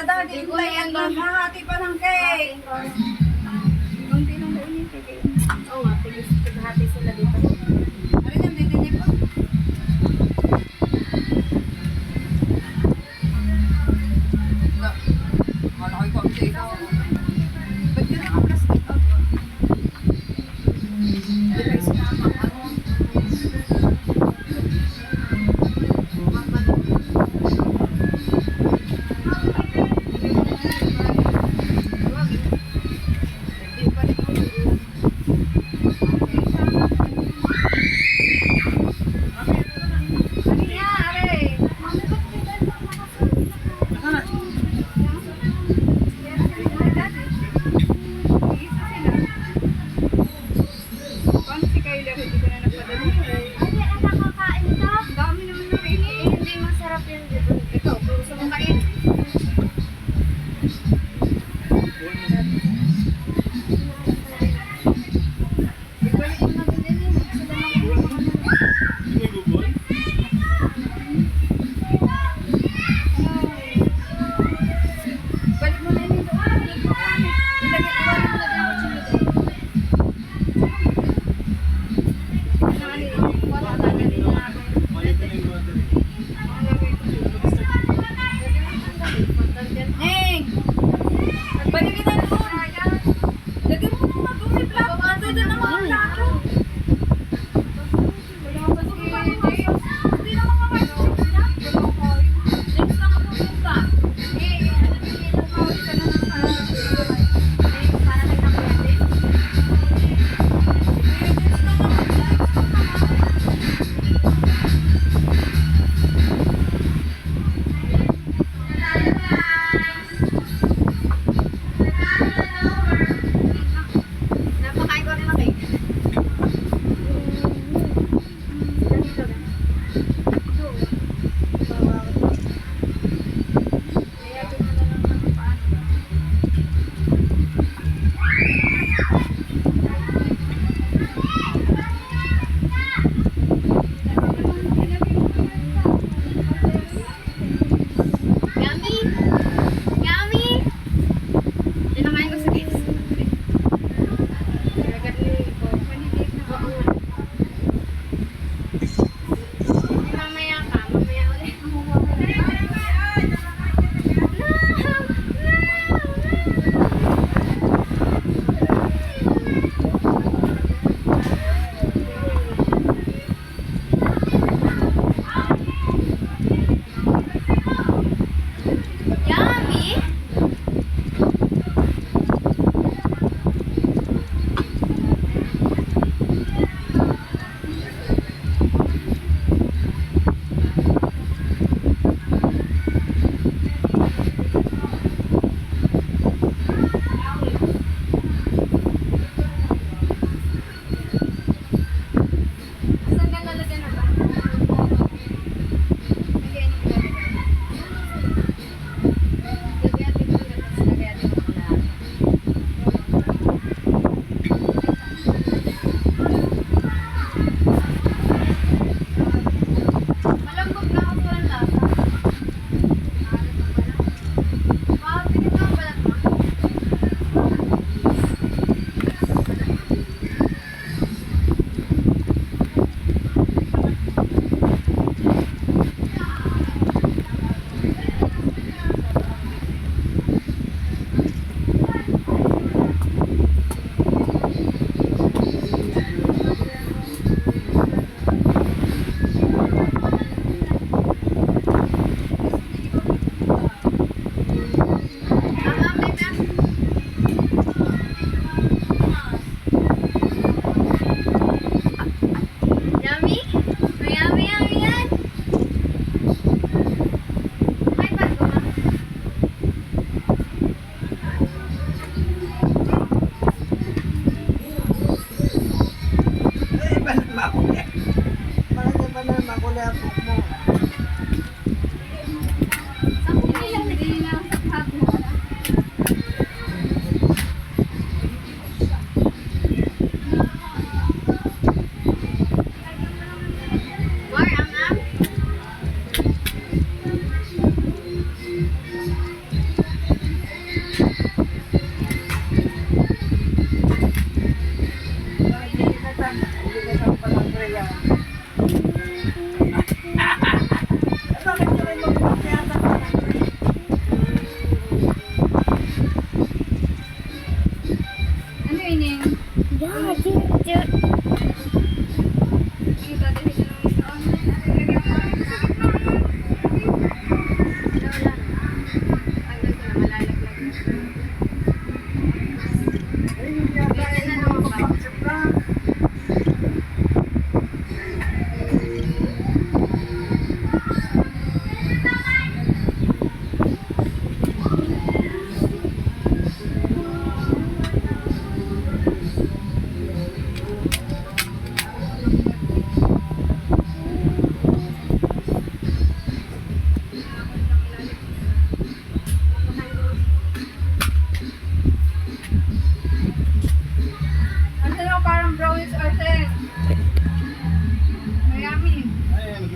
daddy, hintayin lang. Hahati pa ng cake. Hindi lang daw yung cake. Oo nga, tigahati sila dito. Ano yan, didinip po? Malaki ko ang cake. Ba't yun ang plastic? Hindi kayo sinama. Hindi masarap yun dito. Ikaw, gusto mong kain? Ibalik mo na din yun. Sila Balik mo na yun. Ilagay ko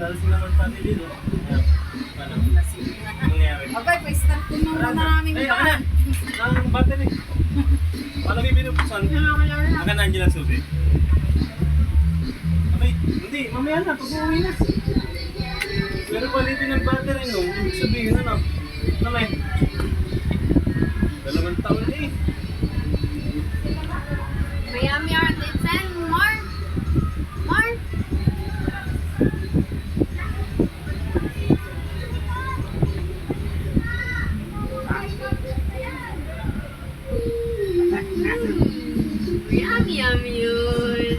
Lalasing naman pati dito. Paano? Nangyayari. Okay, pa-start ko muna namin Ay, pa. ako na! Ang battery. Paano kayo binubuksan? Aka na Angela Subi. Abay, hindi. Mamaya na. Pag-uwi na. Pero palitin ng battery no. Ibig sabihin ano? Namay. 2 taon na eh. Miami are listen, more. More. Miami, yummy yun.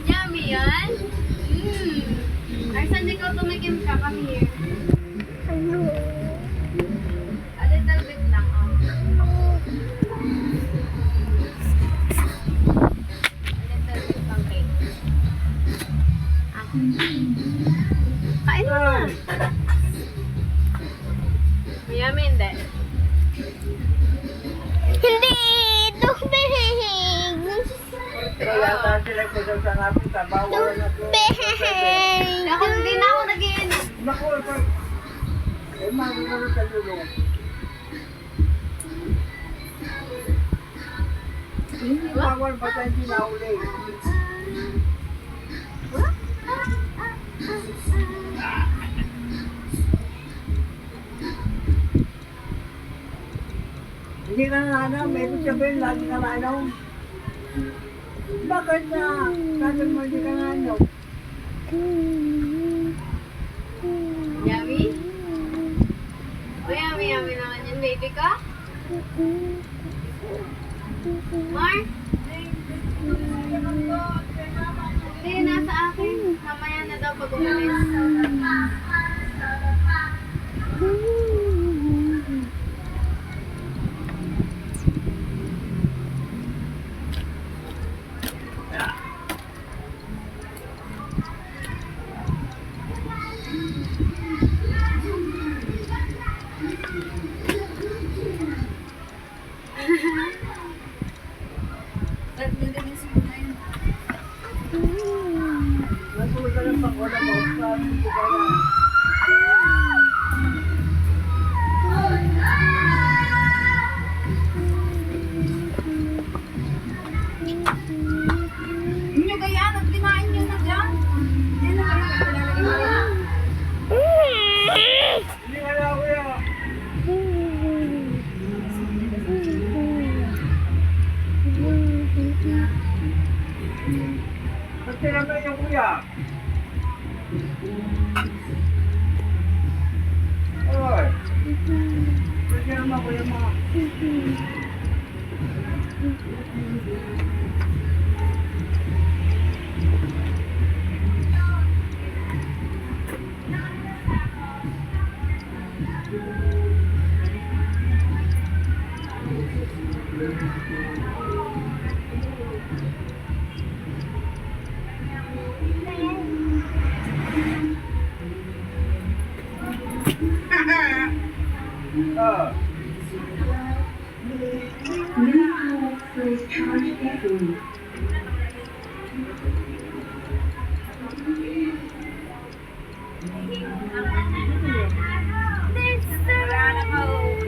Yummy yan. Arsan, di ko tumigim ka. Come here. A little bit lang, oh. A little bit lang, cake. Ah. Kain mo na. Mayami, hindi. Hindi! Tubig! Kaya yata sila ko sa napin sa bawal na ko. Tubig! Ako, hindi na ako nag-iinom. Naku, eh, magiging sa lulong. Hindi bawal pa tayo sinauli. Hindi ka nananaw, meron sabihin, lagi ka nananaw. Bakit na? Sabi mo hindi ka nananaw. Yummy? Oh, yummy, yummy naman yun, baby ka? Mar? Hindi, nasa akin. Mamaya na daw pag umalis. Nagpulo ka ng pangwala mo, sabi ko ka na. Inyo gayaan at kinain nyo na dyan. Yan na kayo, pinalagay mo yan. Hindi ka na kuya. Ba't tinamay niyo kuya? Oy. Pwede naman kuya mo. Oh.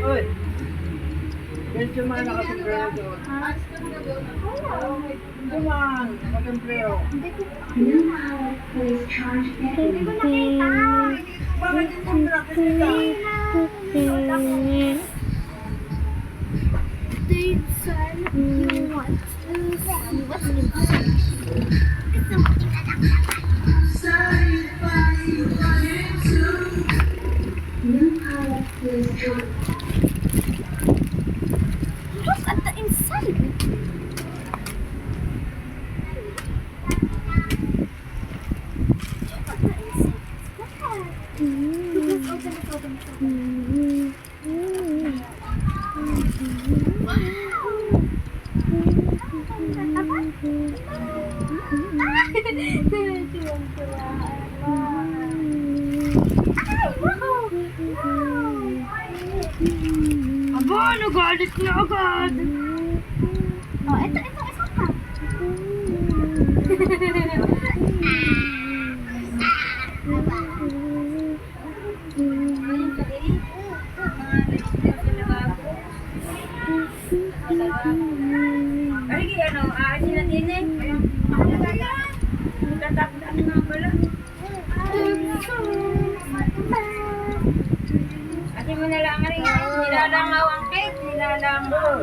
Oy. Ganito man nakatumbrero doon. Duman, nakatumbrero. Bakit yung nakikita? Look at the inside! Aba, nagalit na agad. Oh, ito pa. Ay, ano, aasin na din eh. Tatapos na pala. Kasi mo na lang rin, nilalangaw ang cake, nilalangaw.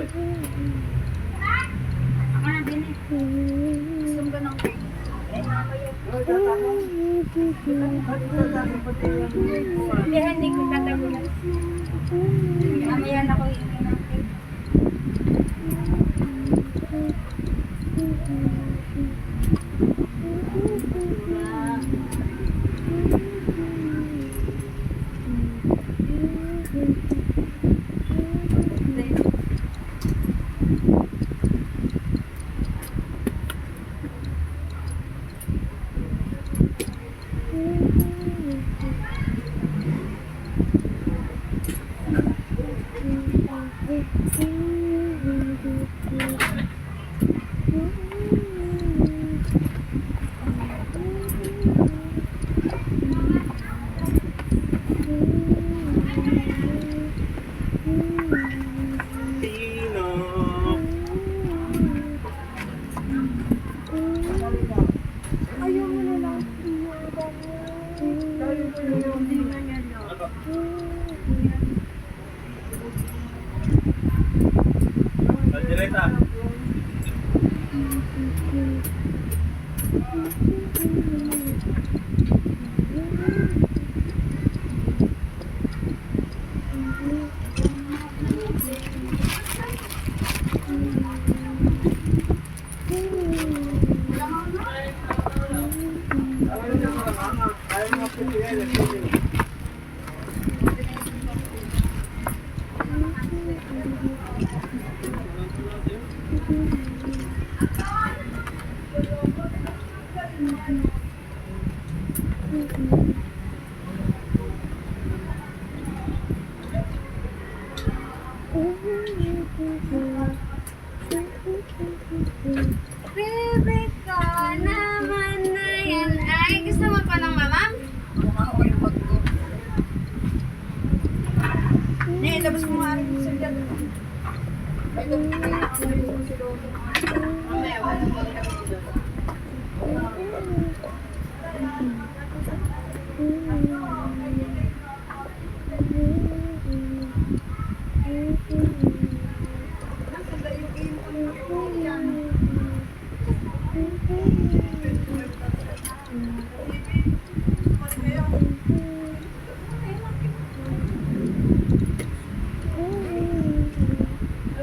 Ako na din eh. Gusto ko ng cake. Hindi ko tatagulan. Mamaya na ko yung ng cake. Tino. Direta. Rebecca naman na yan. Ay, gusto mo pa ng mamam? Hindi, tapos mo nga rin sa dyan. Ito, si Lolo. Mamaya, wala mo kami dito.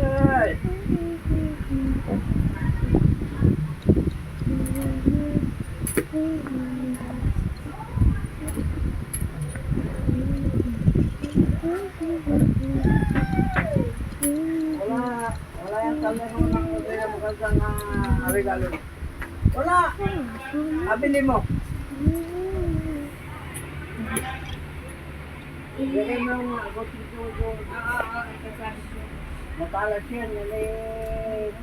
Ay! Wala yung talero ng magandang regalo. Wala! Abili mo. Bigay mo yung agos-agos. Matalas yan.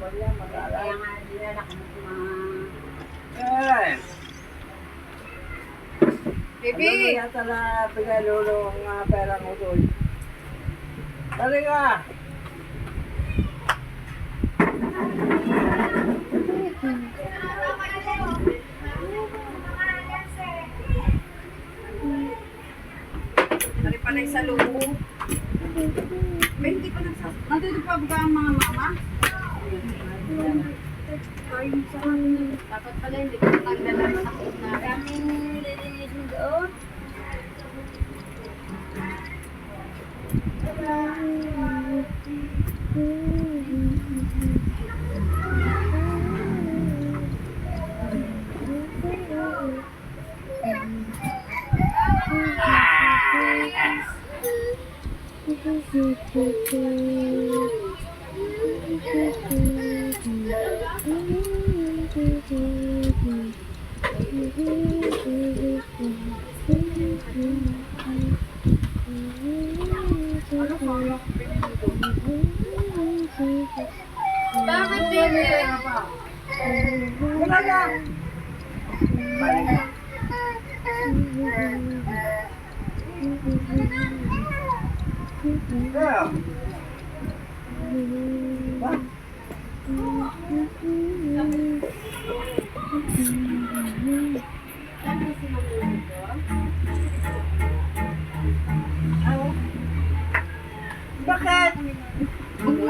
Wala, matalas. Kaya nga, dinala ko mga... Eh! Baby! Ano yata na bigay lolo ang pera mo doon? Dali ka! Dari pala yung sa lubo. May hindi pa nagsas... Nandito pa ba ang mga mama? Dapat pala hindi ko natanggal ang sakit na. Daming nililinis doon. Bakit, baby? Wala ka! Balik. Kaya. Ba? Ano? Bakit?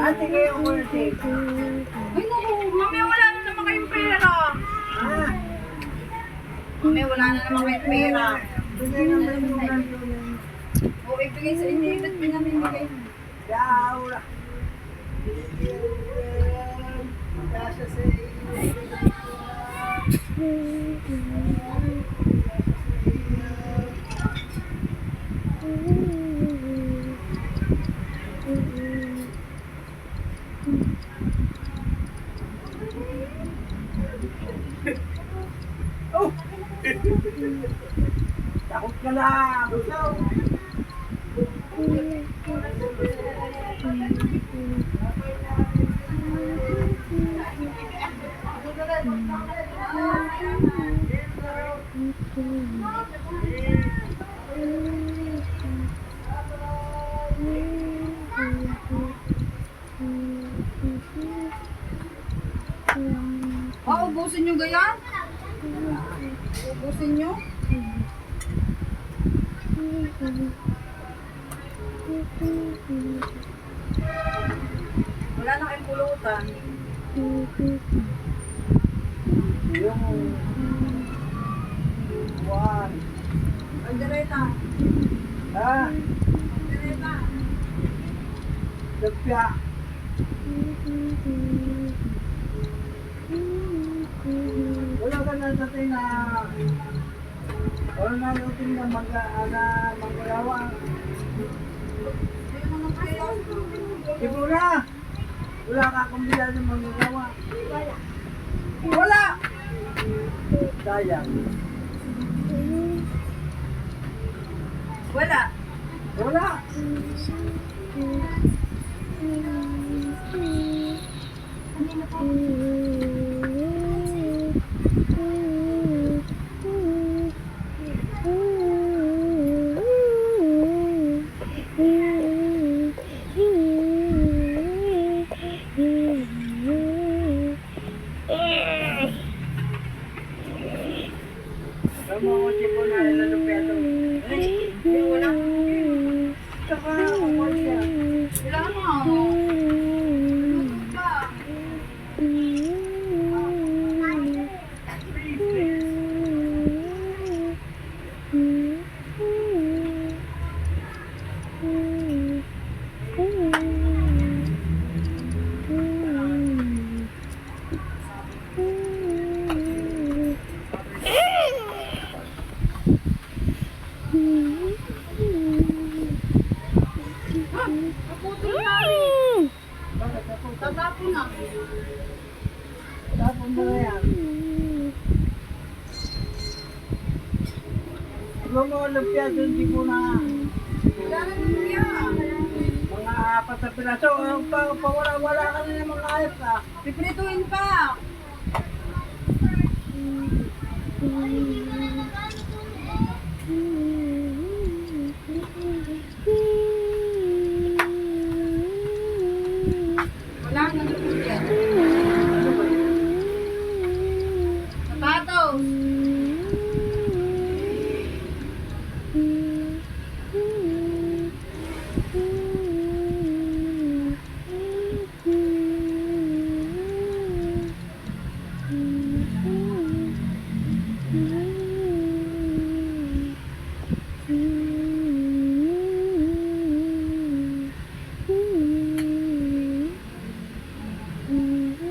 Ate kayo ko na take. Ay, naku, mami, wala na naman kayong pera. Ah, Mami, wala na naman kayong pera. bigay naman yung nandun. O, ibigay sa inyo, ba't pinamimigay? Daura. Kasya sa Oh! Takot ka lang! Ubusin nyo ganyan? Ubusin nyo? Wala na kayong pulutan. Yung one. Ay, direta. Ah, Direta. dapya. Wala ka na sa na wala na lutin na magagawa. Ayun naman kayo. Ibo na! Wala ka akong bila ng magagawa. Wala! Sayang. Wala. Wala! Alam mo, kung tipo na lalupito. Wala. Saka, kukuha siya. Wala na. Luto pa. Naputol na rin. Tatapon na. Tapon mo na yan. Alam mo, lumpia doon, di ko na Wala na lumpia. mga apat na piraso. Pawala-wala ka na ng mga ayos ah. Piprituin pa. Wala na lumpia. Sapatos. Mm-hmm.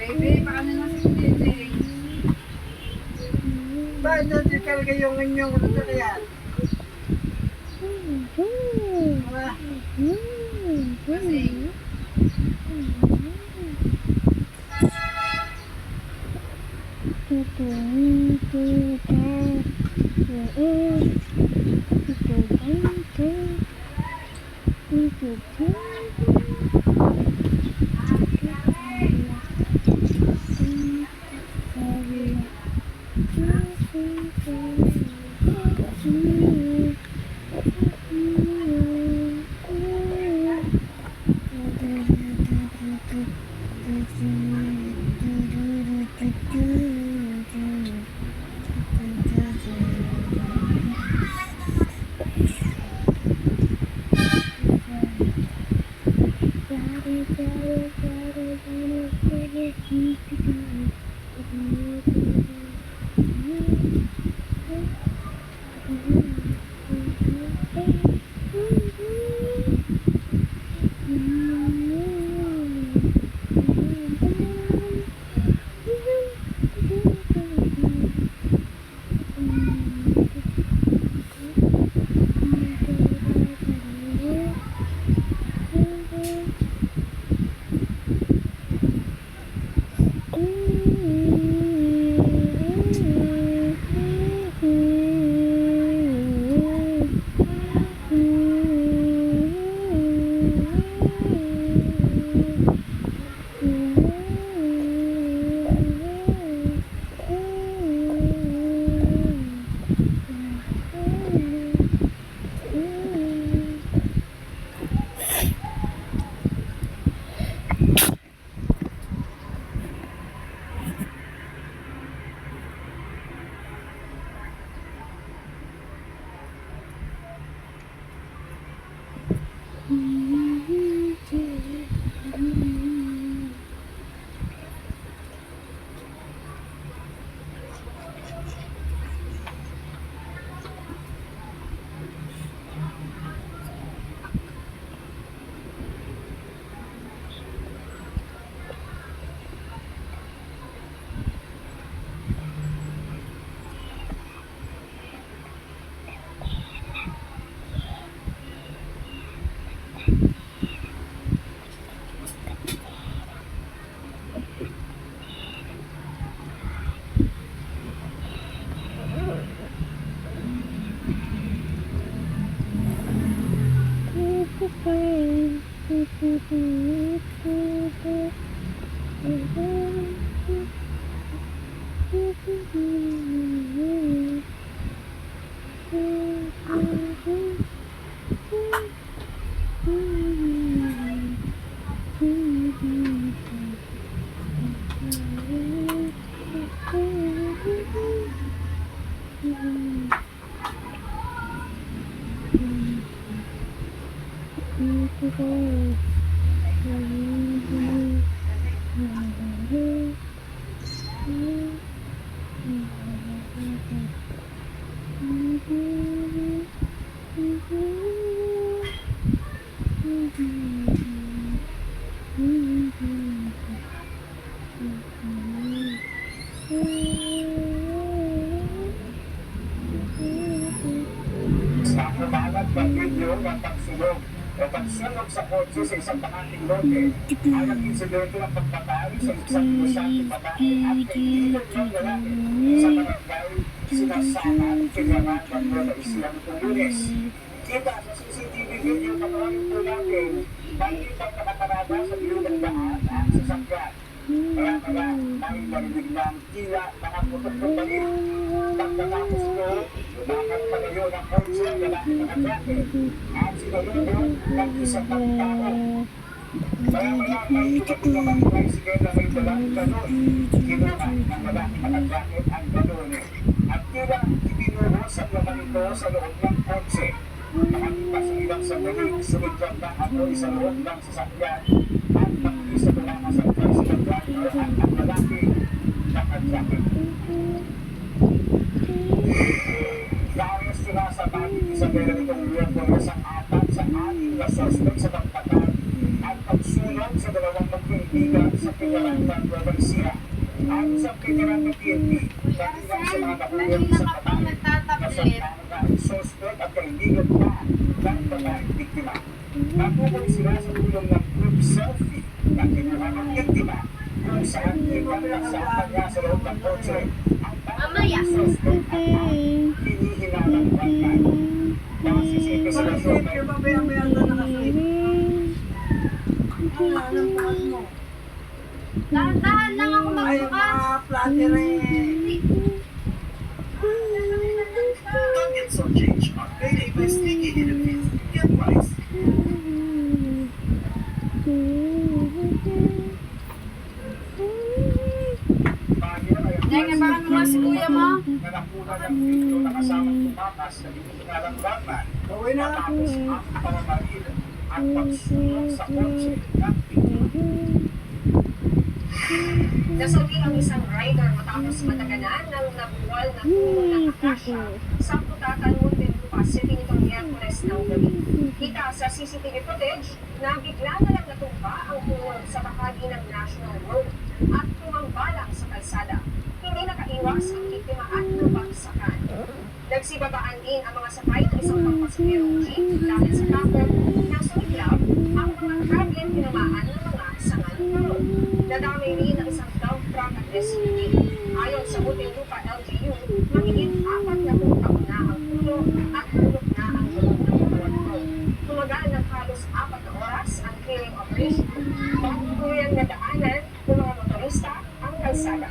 Baby, paano na si Baby? Bakit natin talaga yung inyong ano na yan? Ah, Kasi, Sa kumalat ng video ng pagsulog o pagsulog sa kotse sa isang bakating lote ay ang insidente ng pagpatay sa isang inusyante babae at kaibigan ng lalaki sa barangay Sinasama, Kinaman, Bandera, Islam, Lunes. Kita sa CCTV video panoorin po natin makikitang nakaparada sa bilog ng daan ang sasakyan. Kaya may narinig ng tila mga putok ng balik. Pagkatapos ko, lumakad palayo ng kotse ang lalaki ng atrake at sinulunod ng isang pagtao. Maya-maya may dumating naman ang tricycle na may dalang galon. Kinuha ng malaking nakajakit ang galon at tila itinuro sa laman ito sa loob ng kotse. Nakalipas ang ilang sandali, sumigyan na apoy sa loob ng sasakyan at nakuli sa tumakas ang tricycle driver at ang malaki nakajakit. Dahil sila sa Bagit Isabela nitong Miyerkules ang apat sa ating na suspect sa pagpatay at pagsulong sa dalawang magkaibigan sa Pinaranggan Provincia. Ang isang veteran ng PNP, kabilang sa mga nahulog sa patay, kasama na ang suspect at kaibigan pa ng babaeng biktima. Natukoy sila sa tulong ng group selfie na kinuha ng biktima kung saan iwan sa kanya sa loob ng kotse ang Mamaya. suspect at ang hinihinalang bantay. Base sa investigation Bakit yung mamaya-maya na nakaslit? Ang alam mo. Dahan-dahan lang ako Ay, magbukas. mga platter eh. Don't get so change on payday by sneaking in a bit. Get wise. Kaya paano nga si kuya mo? na nakuna ng video na kasamang tumakas na itingalang gunman Gawin na. matapos ang pamamaril at pagsulong sa kotse ng biktima. Nasawi ang isang rider matapos matagalan ng nabuwal na puno ng akasya sa Putatan, Muntinlupa City nitong Miyerkules ng gabi. Kita sa CCTV footage na bigla na lang natumba ang puno sa bahagi ng National Road at tumambalang sa kalsada. Hindi nakaiwas ang biktima at nabagsakan. Nagsibabaan din ang mga sakay ng isang pangpasagerong jeep dahil sa takot na sumiklab ang mga traveling tinamaan ng mga sangal puno. Nadamay rin ang isang dump truck at SUV. Ayon sa Muntinlupa LGU, mahigit 40 taon na ang puno at tulog na ang loob ng motor ito. Tumagal ng halos 4 na oras ang clearing operation bago tuluyang nadaanan ng mga motorista ang kalsada.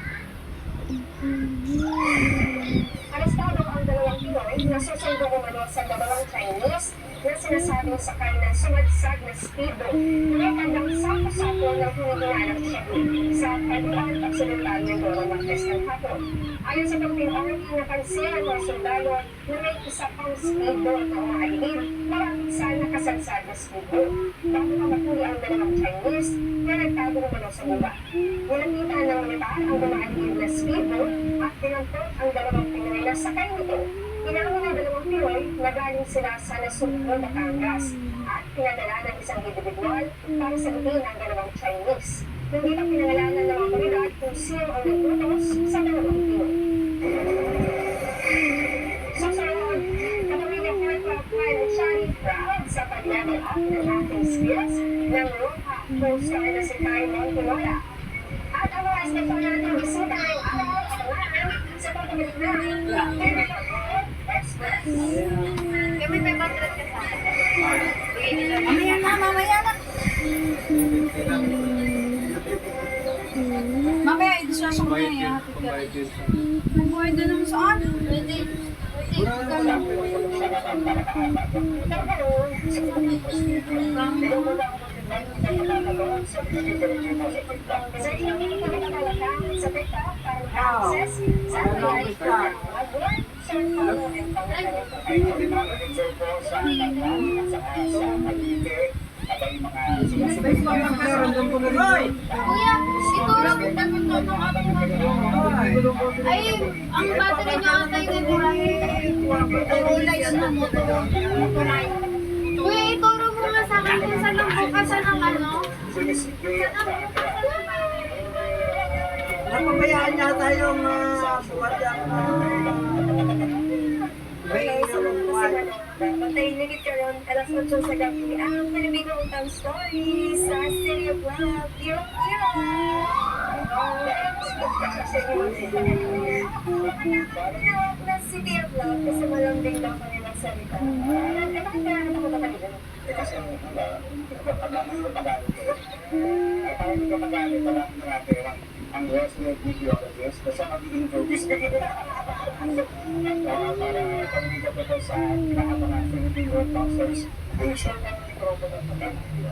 Arestado ang dalawang Pinoy na susundo umano sa dalawang Chinese na sinasabing sakay ng sumadsag na speedboat na kanyang sako-sako ng hinihinanang Chevy sa Paduan Occidental Mindoro Martes ng hapon. Ayon sa Philippine Army, napansin ang mga sundalo na may isa pang speedboat na umaalilid malapit sa nakasadsag na speedboat. Bago makapuli ang dalawang Chinese na nagtago umano sa guba. Nilapitan ng militar ang umaalilid na speedboat at pinampot ang dalawang Pinoy na sakay nito. Pinangon ng dalawang Pinoy na galing sila sa Nasugbo, Batangas at pinadala ng isang individual para sagutin ang dalawang Chinese. Hindi pa pinangalanan ng mga komunidad kung sino ang nagbutos sa dalawang Pinoy. Susunod, kapamilya Aircraft Pilot Shani proud sa pag-level up ng acting skills ng Roha co-star na si Tyrone Pinola. At ang mga sponsor natin bisita ngayong araw ang mga sa pagkabalik na Express. Kami may matrat ka sa akin. Mamaya na, mamaya na. Mamaya, i-distraction ko na Pambayad yan. yun. Pambayad yun. Nagbuhay na naman saan? Pwede. Sa inyong pinagkakalakan sa TikTok para mag-access sa live program. Mag-work, share, follow, and comment. Ay, enjoy po sa Tagwan at saka sa Cavite at ang mga May pagkakaroon ko na Roy. Kuya, ituro mo dapat to nung abang Ay, ang battery niya ata yung Kulay yun ng motor. Kuya, ituro mo nga sa akin kung saan ang bukasan ng ano. Napabayaan yata yung buwan yan. Okay, so matahimik karon alas 8 sa gabi ang Filipino Utang Stories sa City of Love. Yung na City of Love kasi malambing daw kami magsalita. Bakit kaya naman ako kapalitan? kasi ang hindi ko magalit na lang natin ang resident meteorologist kasi mag-i-introduce ka para pamilya ko sa lahat ng Filipino talkers, may short ang microphone at pagkakita.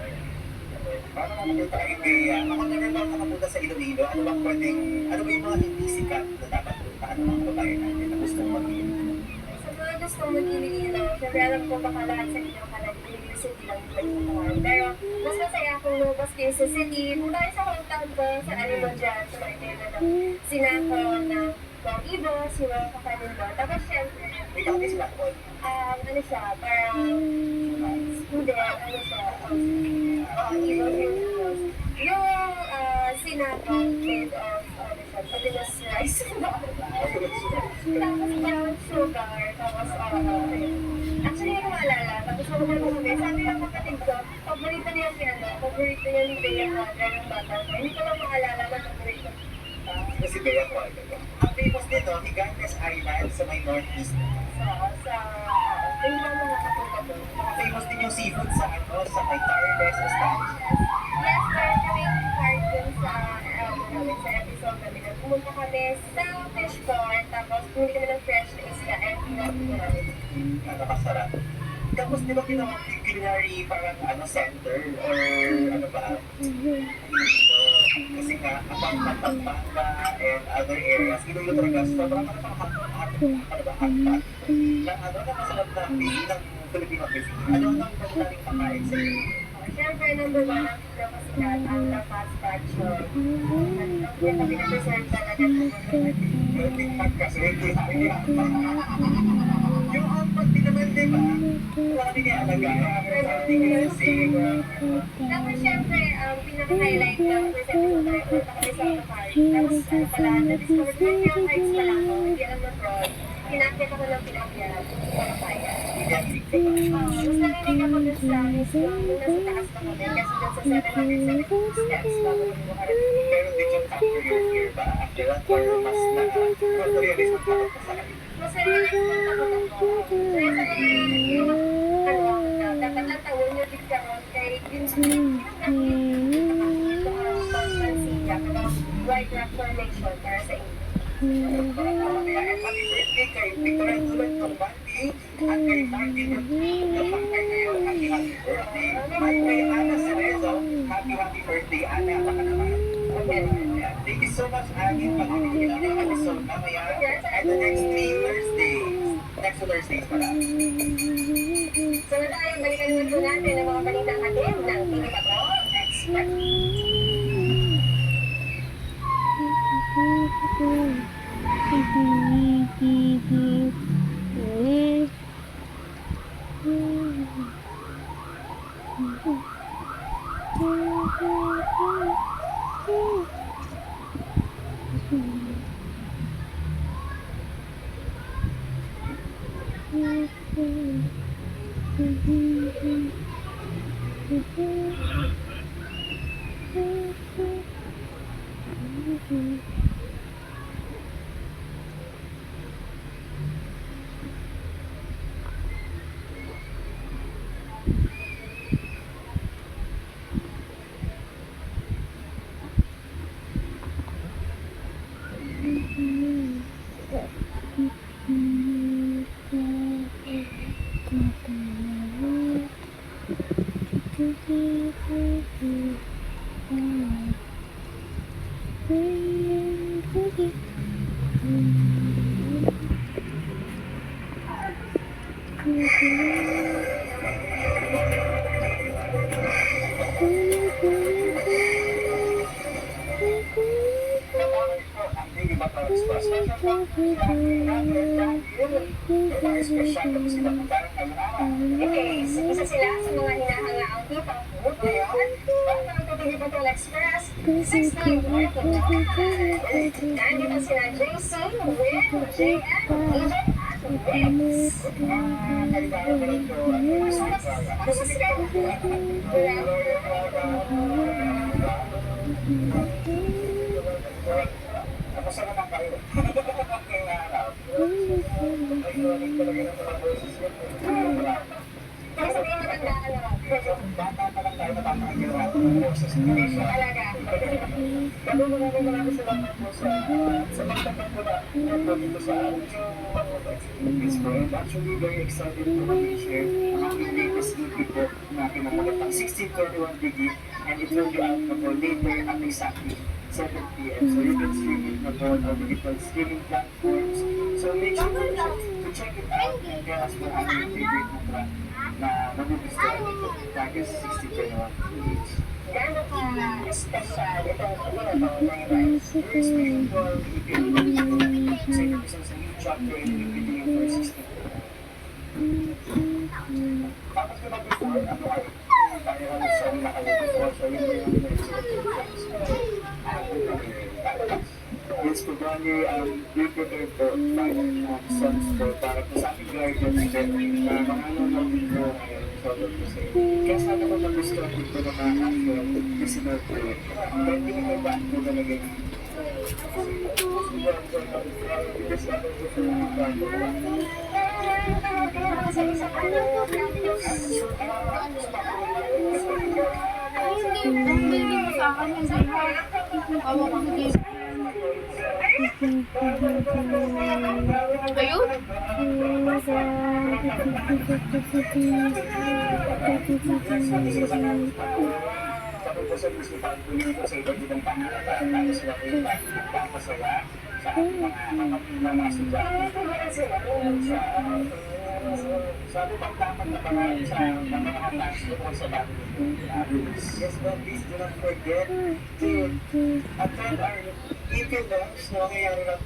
Para makakita kayo idea, ako never ba nakapunta sa Iloilo? Ano ba yung mga hindi sikat na dapat puntahan ng mga kabayan natin na gustong mag-iilo? Sa mga gustong mag-Iloilo, syempre alam ko baka lahat sa inyo akala Iloilo City lang pagpuntahan. Pero mas masaya akong lumabas kayo sa city. Mula sa hometown ko, sa Animo dyan, sa Marikina ng Sinako, ng Ibos, yung mga kakanin mo. Tapos syempre, May kakabis sila ko. ano siya, parang student, ano siya, Ibos yung Sinako made of, ano siya, Pilipinas rice. Tapos brown sugar, tapos actually hindi ko maalala, tapos ako na kami, sabi ng kapatid ko, paborito niya si paborito niya ni Bea Hadra ng bata ko. Hindi ko lang maalala na paborito. Kasi kaya ko, ang famous din, no? Higantes Island sa may northeast. Hindi lang nakakapunta doon. Famous din yung seafood sa sa may Tarles establishment. Yes, meron kaming part dun sa episode namin. Pumunta kami sa fish port, tapos pumili kami ng fresh na isda and pinag-namin. Nakakasarap. Tapos di ba ginawa culinary parang center or ano ba? Kasi nga, apart ng Pampanga and other areas, Iloilo talaga sobrang hotpot na masarap na pili ng Filipino cuisine. Ano ang pagkaling pakain sa iyo? Siyempre, number one ang pinapasikat ang La Paz Pacho. Kaya kami na-preserve talaga. Kasi yung hotpot din naman, di ba? Wala din yung alagaya. Tapos siyempre, ang pinaka-highlight ng present ko tayo, punta kami sa Bakari. Tapos pala, na-discover ko yung heights pala ako, hindi alam na fraud. Kinakit ako ng pinakya, Papaya. Mas narinig ako dun sa mismo, nung nasa taas pa kami, kasi dun sa 772 steps bago yung makarating. Meron din yung after your year ba? After that, or mas na-realize mo pa sa akin? Mas narinig ko na ako. Kaya sa mga dapat ang tawag niyo din karon kay White Rock Formation para sa inyo. Kaya happy birthday kay Victoria Tulad Tumbati at kay Martin Kapangkay ngayon. Happy birthday. At kay Ana Cerezo, happy birthday, Ana. Baka naman. Thank you so much, Ani. Pag-ibigin natin ang episode mamaya. And the next 3 Thursdays. Next Thursdays pala. So na tayo, balikan naman po natin ang mga balitang atin ng Tini Patrol Expert. Okay, isa sila sa mga hinahangaang dito. Ngayon, ang Tini Patrol Express, 6-9 working hours. Nandito sila JC, Will, JM, EJ, at Rex. Ano sa sila? Kamusta naman kayo? Ngayong araw. Kaya sabihin maganda ka naman. Bata pa lang tayo napapakagirapan ng boses ng Asia. Talaga. Maraming salamat po sa pagtapat ko na dito sa It's actually very excited to share ang aming latest EP po na pinamagat ng 1631 Biggie and it will be out later at exactly 7 p.m. So you can stream it on all the different streaming platforms. So make sure to check it out and tell us kung ano yung favorite mo track na magugustuhan nito. August 16 each. Gano'n ka special itong Very Spiritual, second episode sa new chapter and yung video for 16. Tapos diba before, ano kayo? Tayo ano sa nakalito before, so yun yung yes, po bali, we prepared for 5 songs po para po sa ating guardian and then mga ano na video ngayon solo po sa inyo. Kaya sana ko magustuhan dito na mga actual listener po. Pwede mo kayo ba po talaga yung Hindi mo sa akin yung zero. Kawa ko sa game. Ayun. Sabi po sa musical po yun po sa iba't ibang pangarap para sila po yung magpapasaya sa mga estudyante. Sabi pang dapat na pangalan sa mga klase po sa bago. Yes, but please do not forget to attend our events na nangyayari